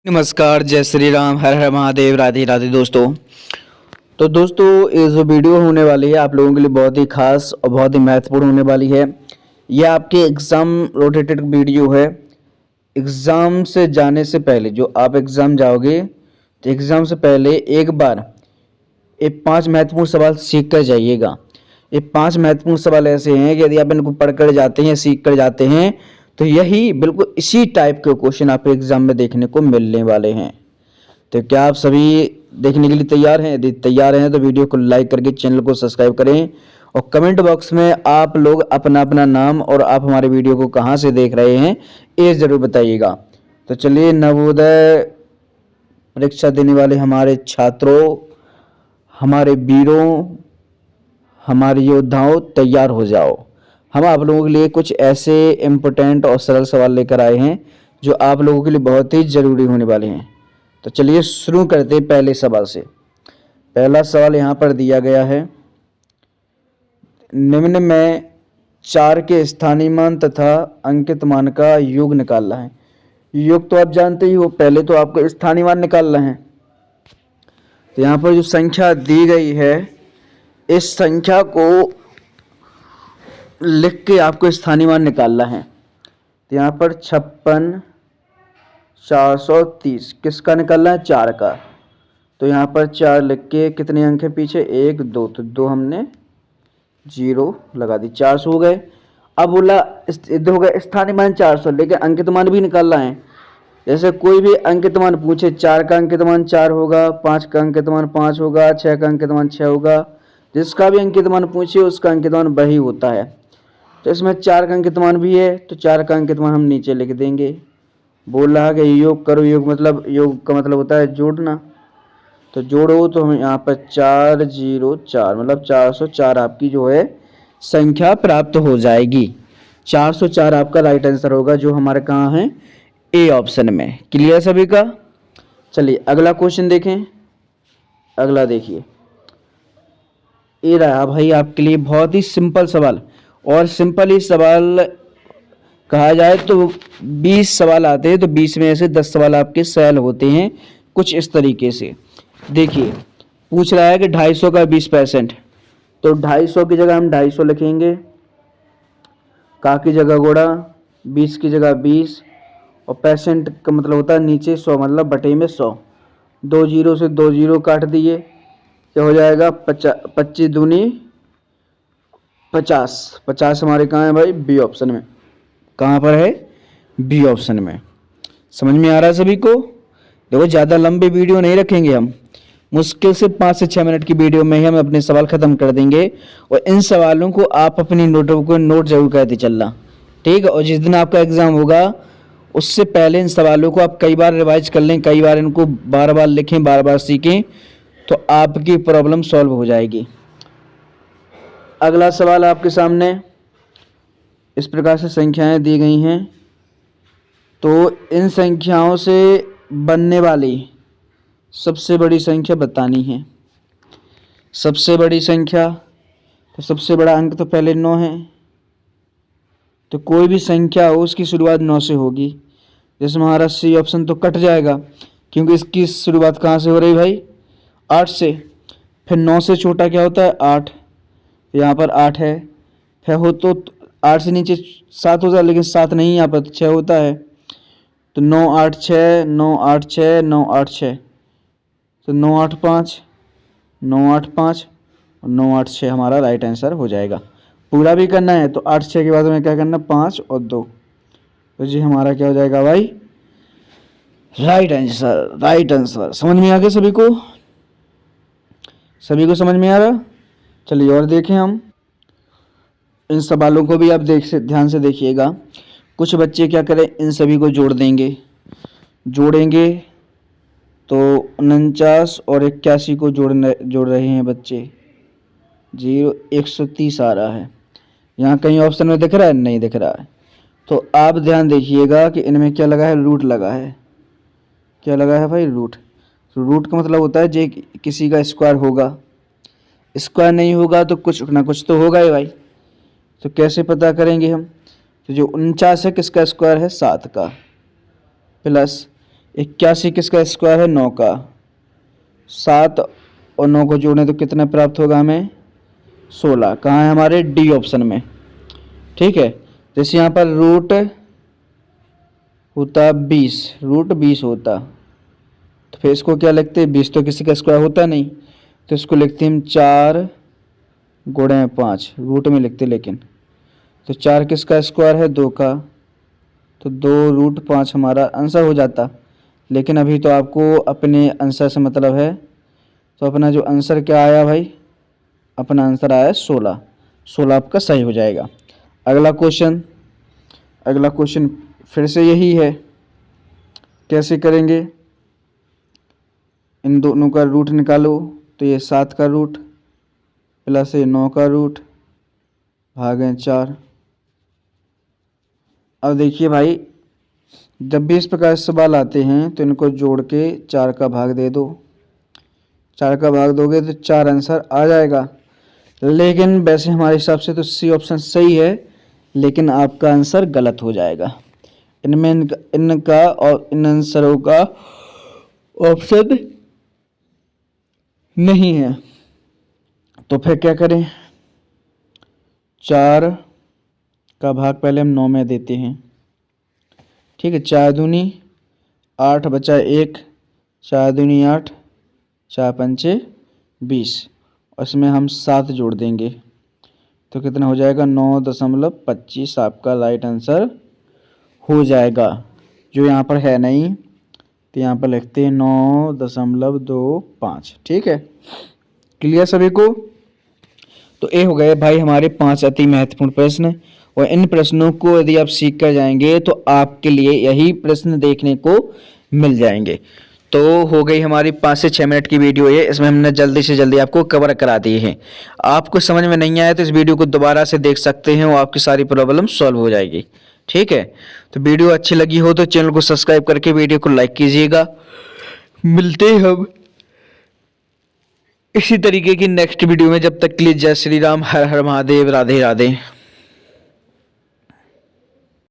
नमस्कार, जय श्री राम, हर हर महादेव, राधे राधे दोस्तों। तो दोस्तों, ये जो वीडियो होने वाली है आप लोगों के लिए बहुत ही खास और बहुत ही महत्वपूर्ण होने वाली है। यह आपके एग्ज़ाम रोटेटेड वीडियो है। एग्ज़ाम से जाने से पहले, जो आप एग्ज़ाम जाओगे तो एग्ज़ाम से पहले एक बार ये 5 महत्वपूर्ण सवाल सीख कर जाइएगा। ये 5 महत्वपूर्ण सवाल ऐसे हैं कि यदि आप इनको पढ़ कर जाते हैं, सीख कर जाते हैं, तो यही बिल्कुल इसी टाइप के क्वेश्चन आपके एग्जाम में देखने को मिलने वाले हैं। तो क्या आप सभी देखने के लिए तैयार हैं? यदि तैयार हैं तो वीडियो को लाइक करके चैनल को सब्सक्राइब करें और कमेंट बॉक्स में आप लोग अपना अपना नाम और आप हमारे वीडियो को कहाँ से देख रहे हैं ये ज़रूर बताइएगा। तो चलिए, नवोदय परीक्षा देने वाले हमारे छात्रों, हमारे वीरों, हमारे योद्धाओं, तैयार हो जाओ। हम आप लोगों के लिए कुछ ऐसे इम्पोर्टेंट और सरल सवाल लेकर आए हैं जो आप लोगों के लिए बहुत ही ज़रूरी होने वाले हैं। तो चलिए शुरू करते हैं पहले सवाल से। पहला सवाल यहाँ पर दिया गया है, निम्न में 4 के स्थानीय मान तथा अंकित मान का योग निकालना है। योग तो आप जानते ही हो, पहले तो आपको स्थानीय मान निकालना है। तो यहाँ पर जो संख्या दी गई है, इस संख्या को लिख के आपको स्थानीय मान निकालना है। तो यहाँ पर 56,430 किसका निकालना है? 4 का। तो यहाँ पर 4 लिख के कितने अंक है पीछे? 1 2, तो 2 हमने 0 लगा दी, 400 हो गए। अब बोला हो गया स्थानीय मान 400, लेकिन अंकित मान भी निकालना है। जैसे कोई भी अंकित मान पूछे, 4 का अंकित मान 4 होगा, 5 का अंकित मान 5 होगा, 6 का अंकित मान 6 होगा। जिसका भी अंकित मान पूछे उसका अंकित मान वही होता है। तो इसमें 4 का अंकित मान भी है, तो 4 का अंकित मान हम नीचे लिख देंगे। बोल रहा है कि योग करो, योग का मतलब होता है जोड़ना। तो जोड़ो, तो हम यहाँ पर 404 मतलब 404 आपकी जो है संख्या प्राप्त हो जाएगी। 404 आपका राइट आंसर होगा, जो हमारे कहाँ है? ए ऑप्शन में। क्लियर सभी का? चलिए अगला क्वेश्चन देखें। अगला देखिए, ये रहा भाई आपके लिए बहुत ही सिंपल सवाल। और सिंपल ही सवाल कहा जाए तो 20 सवाल आते हैं, तो 20 में से 10 सवाल आपके सरल होते हैं कुछ इस तरीके से। देखिए, पूछ रहा है कि 250 का 20%, तो 250 की जगह हम 250 लिखेंगे, का की जगह गोड़ा, 20 की जगह 20, और परसेंट का मतलब होता है नीचे 100, मतलब बटे में 100। 2 जीरो से 2 जीरो काट दिए, क्या हो जाएगा? 25 दूनी 50। 50 हमारे कहाँ है भाई? बी ऑप्शन में। कहाँ पर है? बी ऑप्शन में। समझ में आ रहा है सभी को? देखो, ज़्यादा लंबे वीडियो नहीं रखेंगे हम, मुश्किल से 5 से 6 मिनट की वीडियो में ही हम अपने सवाल ख़त्म कर देंगे। और इन सवालों को आप अपनी नोटबुक को नोट जरूर करते चलना, ठीक है? और जिस दिन आपका एग्ज़ाम होगा उससे पहले इन सवालों को आप कई बार रिवाइज कर लें, कई बार इनको बार बार लिखें, बार बार सीखें, तो आपकी प्रॉब्लम सॉल्व हो जाएगी। अगला सवाल आपके सामने इस प्रकार से संख्याएं दी गई हैं, तो इन संख्याओं से बनने वाली सबसे बड़ी संख्या बतानी है। सबसे बड़ी संख्या, तो सबसे बड़ा अंक तो पहले 9 है। तो कोई भी संख्या हो उसकी शुरुआत 9 से होगी। जैसे हमारा सी ऑप्शन तो कट जाएगा, क्योंकि इसकी शुरुआत कहाँ से हो रही भाई? 8 से। फिर 9 से छोटा क्या होता है? 8। यहाँ पर 8 है। फिर हो तो 8 से नीचे 7 होता है, लेकिन 7 नहीं, यहाँ पर 6 होता है। तो 9 8 6, 9 8 6, 9 8 6, तो 9 8 5, 9 8 5 और 9 8 6 हमारा राइट आंसर हो जाएगा। पूरा भी करना है तो 8 6 के बाद हमें क्या करना? 5 और 2, तो जी हमारा क्या हो जाएगा भाई? Right answer. Right answer. समझ में आ गया सभी को? सभी को समझ में आ रहा? चलिए और देखें हम इन सवालों को भी आप ध्यान से देखिएगा। कुछ बच्चे क्या करें, इन सभी को जोड़ेंगे तो 49 और 81 को जोड़ रहे हैं बच्चे। 130 आ रहा है। यहाँ कहीं ऑप्शन में दिख रहा है? नहीं दिख रहा है। तो आप ध्यान देखिएगा कि इनमें क्या लगा है? रूट लगा है। क्या लगा है भाई? रूट। तो रूट का मतलब होता है जे किसी का स्क्वायर होगा, स्क्वायर नहीं होगा तो कुछ ना कुछ तो होगा ही भाई। तो कैसे पता करेंगे हम? तो जो 49 है किसका स्क्वायर है? 7 का, प्लस 81 किसका स्क्वायर है? 9 का। 7 और 9 को जोड़ें तो कितना प्राप्त होगा हमें? 16। कहाँ है हमारे? डी ऑप्शन में। ठीक है, जैसे यहाँ पर रूट होता 20, रूट 20 होता, तो फिर इसको क्या लिखते हैं? 20 तो किसी का स्क्वायर होता नहीं, तो इसको लिखते हैं हम 4 गुणे 5, रूट में लिखते लेकिन। तो 4 किसका स्क्वायर है? 2 का, तो 2 रूट 5 हमारा आंसर हो जाता। लेकिन अभी तो आपको अपने आंसर से मतलब है, तो अपना जो आंसर क्या आया भाई? अपना आंसर आया 16। 16 आपका सही हो जाएगा। अगला क्वेश्चन फिर से यही है। कैसे करेंगे? इन दोनों का रूट निकालो, तो ये 7 का रूट प्लस ये 9 का रूट भागे 4। अब देखिए भाई, जब भी इस प्रकार से सवाल आते हैं तो इनको जोड़ के 4 का भाग दे दो। 4 का भाग दोगे तो 4 आंसर आ जाएगा। लेकिन वैसे हमारे हिसाब से तो सी ऑप्शन सही है, लेकिन आपका आंसर गलत हो जाएगा। इनमें इनका और इन आंसरों का ऑप्शन नहीं है। तो फिर क्या करें? 4 का भाग पहले हम 9 में देते हैं। ठीक है, 4 दूनी 8 बचा 1, 4 दूनी 8, 4 पंचे 20, और इसमें हम 7 जोड़ देंगे तो कितना हो जाएगा? 9.25 आपका राइट आंसर हो जाएगा। जो यहाँ पर है नहीं तो यहाँ पर लिखते हैं 9.25। ठीक है, क्लियर सभी को? तो ये हो गए भाई हमारे 5 अति महत्वपूर्ण प्रश्न, और इन प्रश्नों को यदि आप सीख कर जाएंगे तो आपके लिए यही प्रश्न देखने को मिल जाएंगे। तो हो गई हमारी 5 से 6 मिनट की वीडियो है, इसमें हमने जल्दी से जल्दी आपको कवर करा दिए हैं। आपको समझ में नहीं आया तो इस वीडियो को दोबारा से देख सकते हैं और आपकी सारी प्रॉब्लम सॉल्व हो जाएगी। ठीक है, तो वीडियो अच्छी लगी हो तो चैनल को सब्सक्राइब करके वीडियो को लाइक कीजिएगा। मिलते हैं हम इसी तरीके की नेक्स्ट वीडियो में। जब तक के लिए जय श्री राम, हर हर महादेव, राधे राधे।